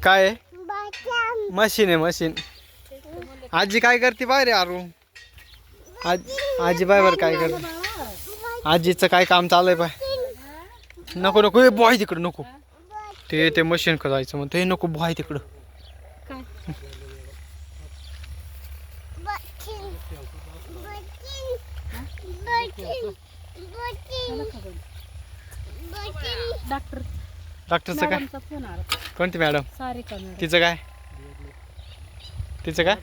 काय आहे? मशीन आहे मशीन. आजी काय करते बाय रे आरू? आजी बाय बर काय करते? आजीचं काय काम चालू आहे बाय? नको नको बॉय तिकडं नको. ते मशीन का जायचं मग ते नको बॉय तिकडं. डॉक्टरचं काय? कोणती मॅडम? तिचं काय? तिचं काय?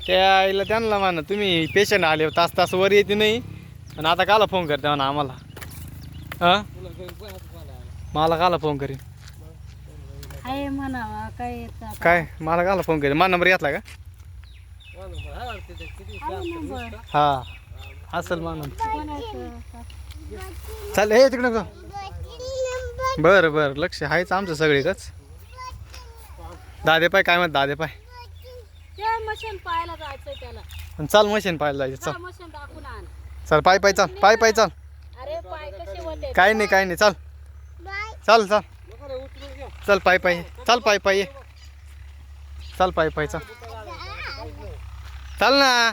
त्या आईला त्यांना म्हणा तुम्ही पेशंट आले तास तास वर येते नाही आणि आता काला फोन करते म्हणा आम्हाला. हां मला काला फोन करीन? काय मला काला फोन करेन? माझा नंबर घेतला का? हा असेल मान. चाल हे तिकडं का? बरं बरं लक्ष आहेच आमचं सगळीकच. दादे पाय काय म्हणत? दादे पाय मशीन पाहायला जायचंय त्याला. चाल मशीन पाहायला जायचं. चल मशीन दाखवून आण. चल पाय पाय चाल पाय पाय चाल. अरे पाय कसे होते? काय नाही काय नाही चाल चाल चाल चल पाय पाय चाल पाय पाय चाल पाय पाय चाल चाल ना.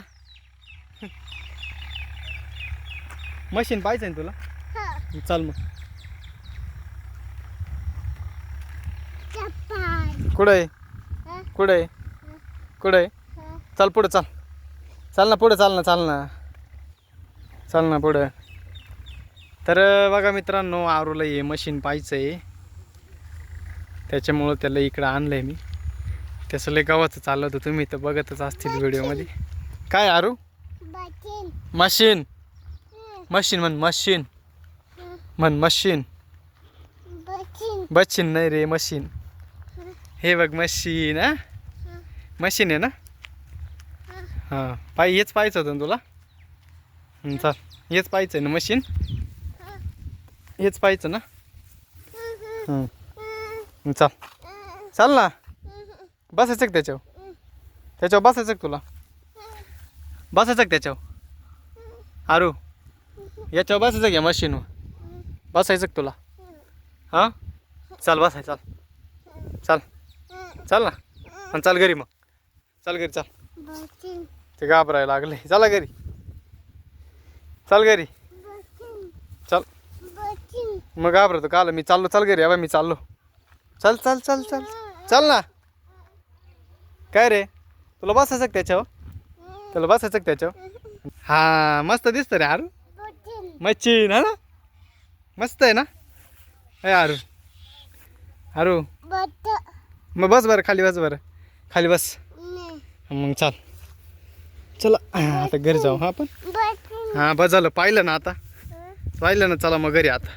मशीन पाहिजे ना तुला? चल मग. कुठं आहे? कुठं आहे? कुठं आहे? चल पुढं चाल. चाल ना पुढं चाल ना चाल ना चाल ना पुढं. तर बघा मित्रांनो आरूला हे मशीन पाहायचं आहे त्याच्यामुळं त्याला इकडं आणलं आहे मी. त्याचं लय गावाचं चाललं होतं तुम्ही तर बघतच असतील व्हिडिओमध्ये. काय आरू? मशीन मशीन म्हण मशीन म्हण मशीन. बच्चीन नाही रे मशीन. हे बघ मशीन. हा मशीन आहे ना? हां पाय हेच पाहायचं होतं ना तुला? चल हेच पाहायचं आहे ना मशीन? हेच पाहायचं ना? चल चल ना. बसायचं का त्याच्यावर? त्याच्यावर बसायचं का तुला? बसायचं का त्याच्यावर? आरू याच्यावर बसायचं घ्या मशीनवर. बसायचं का तुला? हां चल बसाय चल चल चल ना आणि चल घरी मग. चल घरी चल. ते घाबरायला लागले. चला घरी चल घरी चल. मग घाबरतो काल मी चाललो. चल घरी. मी चाललो. चल चल चल चल चल ना. काय रे तुला बसायचं का त्याच्यावर? तुला बसायचं का त्याच्यावर? हा मस्त दिसतं रे आरू. मच्छीन हा ना मस्त आहे ना? अय आरू आरू मग बस बरं खाली बस बरं खाली बस. मग चाल चला आता घरी जाऊ. हा आपण हां बस झालं पाहिलं ना आता पाहिलं ना. चला मग घरी आता.